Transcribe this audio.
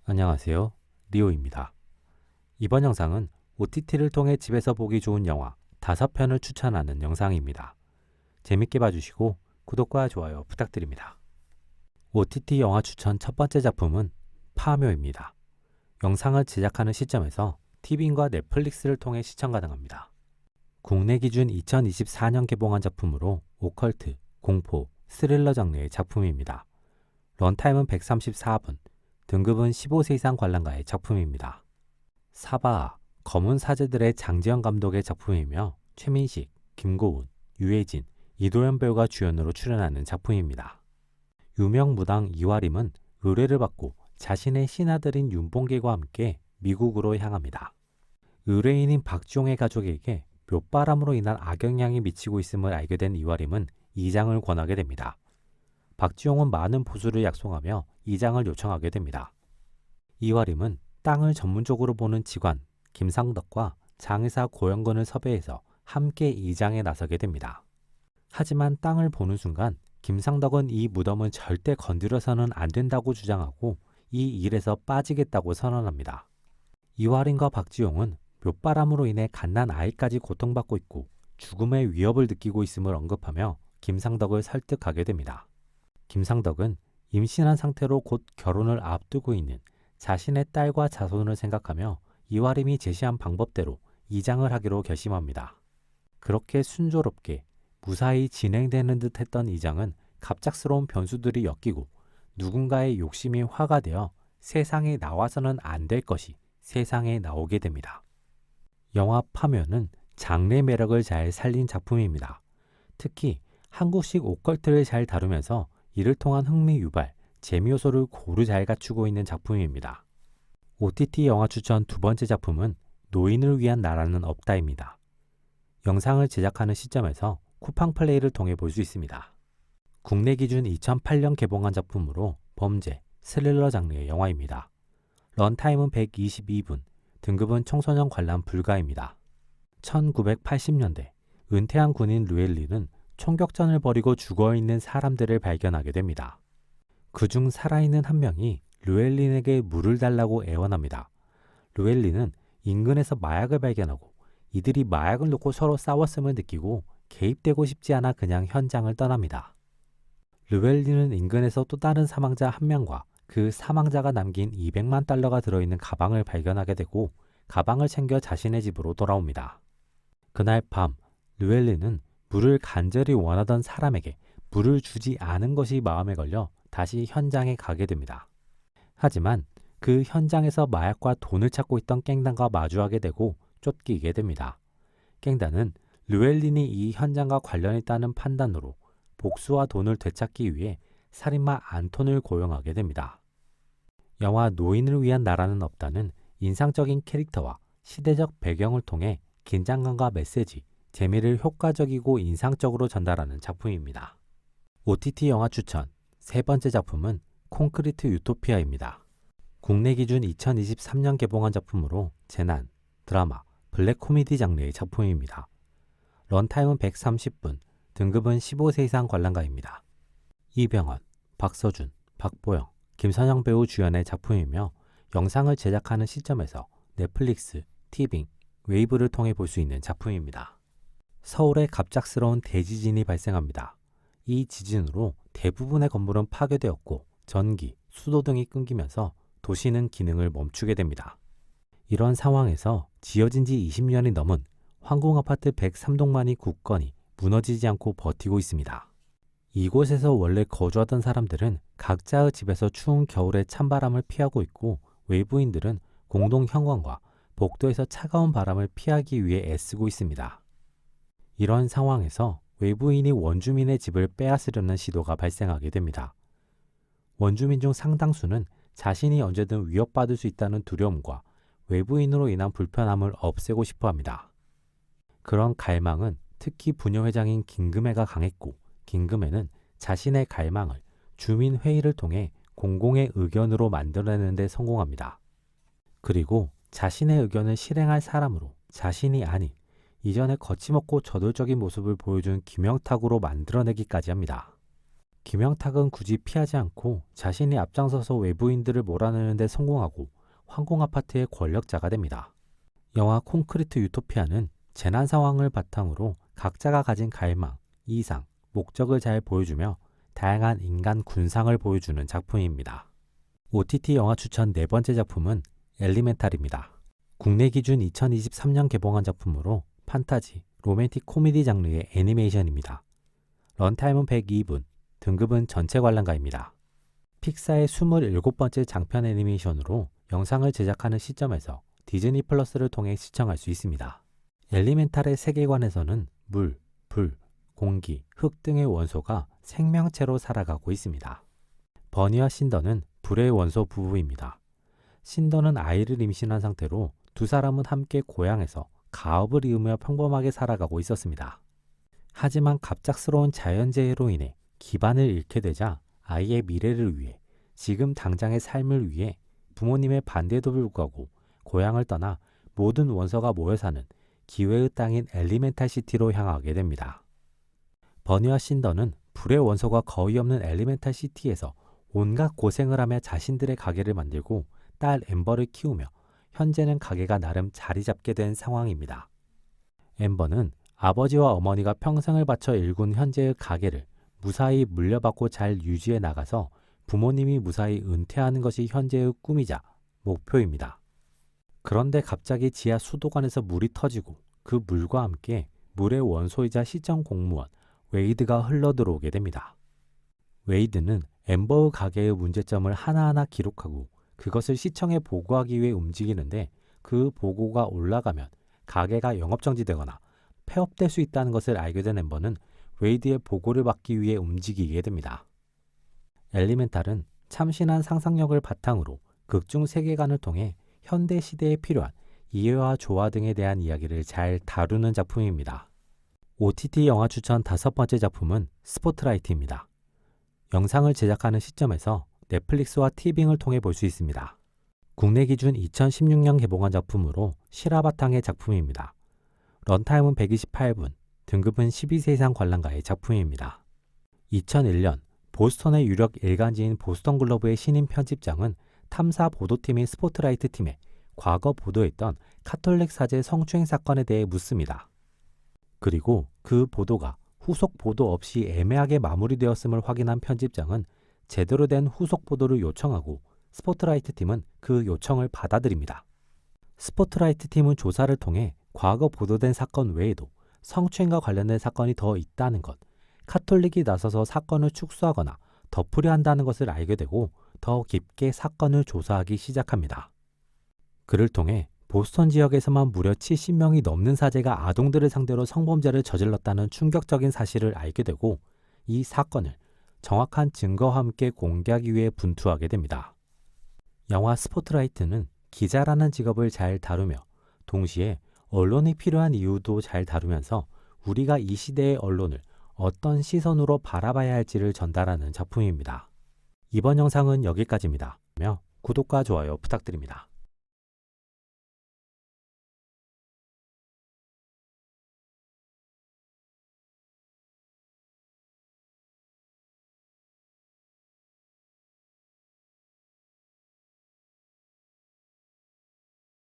안녕하세요. 리오입니다. 이번 영상은 OTT를 통해 집에서 보기 좋은 영화 5편을 추천하는 영상입니다. 재밌게 봐주시고 구독과 좋아요 부탁드립니다. OTT 영화 추천 첫 번째 작품은 파묘입니다. 영상을 제작하는 시점에서 티빙과 넷플릭스를 통해 시청 가능합니다. 국내 기준 2024년 개봉한 작품으로 오컬트, 공포, 스릴러 장르의 작품입니다. 런타임은 134분, 등급은 15세 이상 관람가의 작품입니다. 사바아, 검은 사제들의 장지연 감독의 작품이며 최민식, 김고은, 유해진, 이도현 배우가 주연으로 출연하는 작품입니다. 유명 무당 이화림은 의뢰를 받고 자신의 신하들인 윤봉길과 함께 미국으로 향합니다. 의뢰인인 박지용의 가족에게 묘바람으로 인한 악영향이 미치고 있음을 알게 된 이화림은 이장을 권하게 됩니다. 박지용은 많은 보수를 약속하며 이장을 요청하게 됩니다. 이화림은 땅을 전문적으로 보는 직관 김상덕과 장의사 고영근을 섭외해서 함께 이장에 나서게 됩니다. 하지만 땅을 보는 순간 김상덕은 이 무덤은 절대 건드려서는 안 된다고 주장하고 이 일에서 빠지겠다고 선언합니다. 이화림과 박지용은 묘바람으로 인해 갓난 아이까지 고통받고 있고 죽음의 위협을 느끼고 있음을 언급하며 김상덕을 설득하게 됩니다. 김상덕은 임신한 상태로 곧 결혼을 앞두고 있는 자신의 딸과 자손을 생각하며 이화림이 제시한 방법대로 이장을 하기로 결심합니다. 그렇게 순조롭게 무사히 진행되는 듯 했던 이장은 갑작스러운 변수들이 엮이고 누군가의 욕심이 화가 되어 세상에 나와서는 안 될 것이 세상에 나오게 됩니다. 영화 파묘는 장르의 매력을 잘 살린 작품입니다. 특히 한국식 오컬트를 잘 다루면서 이를 통한 흥미 유발, 재미 요소를 고루 잘 갖추고 있는 작품입니다. OTT 영화 추천 두 번째 작품은 노인을 위한 나라는 없다입니다. 영상을 제작하는 시점에서 쿠팡 플레이를 통해 볼 수 있습니다. 국내 기준 2008년 개봉한 작품으로 범죄, 스릴러 장르의 영화입니다. 런타임은 122분, 등급은 청소년 관람 불가입니다. 1980년대 은퇴한 군인 루엘리는 총격전을 벌이고 죽어있는 사람들을 발견하게 됩니다. 그중 살아있는 한 명이 루엘린에게 물을 달라고 애원합니다. 루엘린은 인근에서 마약을 발견하고 이들이 마약을 놓고 서로 싸웠음을 느끼고 개입되고 싶지 않아 그냥 현장을 떠납니다. 루엘린은 인근에서 또 다른 사망자 한 명과 그 사망자가 남긴 200만 달러가 들어있는 가방을 발견하게 되고 가방을 챙겨 자신의 집으로 돌아옵니다. 그날 밤 루엘린은 물을 간절히 원하던 사람에게 물을 주지 않은 것이 마음에 걸려 다시 현장에 가게 됩니다. 하지만 그 현장에서 마약과 돈을 찾고 있던 깽단과 마주하게 되고 쫓기게 됩니다. 깽단은 르웰린이 이 현장과 관련이 있다는 판단으로 복수와 돈을 되찾기 위해 살인마 안톤을 고용하게 됩니다. 영화 노인을 위한 나라는 없다는 인상적인 캐릭터와 시대적 배경을 통해 긴장감과 메시지, 재미를 효과적이고 인상적으로 전달하는 작품입니다. OTT 영화 추천 세 번째 작품은 콘크리트 유토피아입니다. 국내 기준 2023년 개봉한 작품으로 재난, 드라마, 블랙 코미디 장르의 작품입니다. 런타임은 130분, 등급은 15세 이상 관람가입니다. 이병헌, 박서준, 박보영, 김선영 배우 주연의 작품이며 영상을 제작하는 시점에서 넷플릭스, 티빙, 웨이브를 통해 볼 수 있는 작품입니다. 서울에 갑작스러운 대지진이 발생합니다. 이 지진으로 대부분의 건물은 파괴되었고 전기, 수도 등이 끊기면서 도시는 기능을 멈추게 됩니다. 이런 상황에서 지어진 지 20년이 넘은 황궁아파트 103동만이 굳건히 무너지지 않고 버티고 있습니다. 이곳에서 원래 거주하던 사람들은 각자의 집에서 추운 겨울에 찬바람을 피하고 있고 외부인들은 공동 현관과 복도에서 차가운 바람을 피하기 위해 애쓰고 있습니다. 이런 상황에서 외부인이 원주민의 집을 빼앗으려는 시도가 발생하게 됩니다. 원주민 중 상당수는 자신이 언제든 위협받을 수 있다는 두려움과 외부인으로 인한 불편함을 없애고 싶어 합니다. 그런 갈망은 특히 부녀회장인 김금애가 강했고 김금애는 자신의 갈망을 주민회의를 통해 공공의 의견으로 만들어내는 데 성공합니다. 그리고 자신의 의견을 실행할 사람으로 자신이 아닌 이전에 거침없고 저돌적인 모습을 보여준 김영탁으로 만들어내기까지 합니다. 김영탁은 굳이 피하지 않고 자신이 앞장서서 외부인들을 몰아내는 데 성공하고 황공 아파트의 권력자가 됩니다. 영화 콘크리트 유토피아는 재난 상황을 바탕으로 각자가 가진 갈망, 이상, 목적을 잘 보여주며 다양한 인간 군상을 보여주는 작품입니다. OTT 영화 추천 네 번째 작품은 엘리멘탈입니다. 국내 기준 2023년 개봉한 작품으로 판타지, 로맨틱 코미디 장르의 애니메이션입니다. 런타임은 102분, 등급은 전체 관람가입니다. 픽사의 27번째 장편 애니메이션으로 영상을 제작하는 시점에서 디즈니 플러스를 통해 시청할 수 있습니다. 엘리멘탈의 세계관에서는 물, 불, 공기, 흙 등의 원소가 생명체로 살아가고 있습니다. 버니와 신더는 불의 원소 부부입니다. 신더는 아이를 임신한 상태로 두 사람은 함께 고향에서 가업을 이으며 평범하게 살아가고 있었습니다. 하지만 갑작스러운 자연재해로 인해 기반을 잃게 되자 아이의 미래를 위해 지금 당장의 삶을 위해 부모님의 반대에도 불구하고 고향을 떠나 모든 원소가 모여 사는 기회의 땅인 엘리멘탈 시티로 향하게 됩니다. 버니와 신더는 불의 원소가 거의 없는 엘리멘탈 시티에서 온갖 고생을 하며 자신들의 가게를 만들고 딸 엠버를 키우며 현재는 가게가 나름 자리 잡게 된 상황입니다. 엠버는 아버지와 어머니가 평생을 바쳐 일군 현재의 가게를 무사히 물려받고 잘 유지해 나가서 부모님이 무사히 은퇴하는 것이 현재의 꿈이자 목표입니다. 그런데 갑자기 지하 수도관에서 물이 터지고 그 물과 함께 물의 원소이자 시청 공무원 웨이드가 흘러들어오게 됩니다. 웨이드는 엠버의 가게의 문제점을 하나하나 기록하고 그것을 시청에 보고하기 위해 움직이는데 그 보고가 올라가면 가게가 영업정지되거나 폐업될 수 있다는 것을 알게 된 엠버는 웨이드의 보고를 받기 위해 움직이게 됩니다. 엘리멘탈은 참신한 상상력을 바탕으로 극중 세계관을 통해 현대 시대에 필요한 이해와 조화 등에 대한 이야기를 잘 다루는 작품입니다. OTT 영화 추천 다섯 번째 작품은 스포트라이트입니다. 영상을 제작하는 시점에서 넷플릭스와 티빙을 통해 볼 수 있습니다. 국내 기준 2016년 개봉한 작품으로 실화 바탕의 작품입니다. 런타임은 128분, 등급은 12세 이상 관람가의 작품입니다. 2001년 보스턴의 유력 일간지인 보스턴 글로브의 신임 편집장은 탐사 보도팀인 스포트라이트 팀에 과거 보도했던 카톨릭 사제 성추행 사건에 대해 묻습니다. 그리고 그 보도가 후속 보도 없이 애매하게 마무리되었음을 확인한 편집장은 제대로 된 후속 보도를 요청하고 스포트라이트 팀은 그 요청을 받아들입니다. 스포트라이트 팀은 조사를 통해 과거 보도된 사건 외에도 성추행과 관련된 사건이 더 있다는 것, 카톨릭이 나서서 사건을 축소하거나 덮으려 한다는 것을 알게 되고 더 깊게 사건을 조사하기 시작합니다. 그를 통해 보스턴 지역에서만 무려 70명이 넘는 사제가 아동들을 상대로 성범죄를 저질렀다는 충격적인 사실을 알게 되고 이 사건을 정확한 증거와 함께 공개하기 위해 분투하게 됩니다. 영화 스포트라이트는 기자라는 직업을 잘 다루며 동시에 언론이 필요한 이유도 잘 다루면서 우리가 이 시대의 언론을 어떤 시선으로 바라봐야 할지를 전달하는 작품입니다. 이번 영상은 여기까지입니다. 구독과 좋아요 부탁드립니다.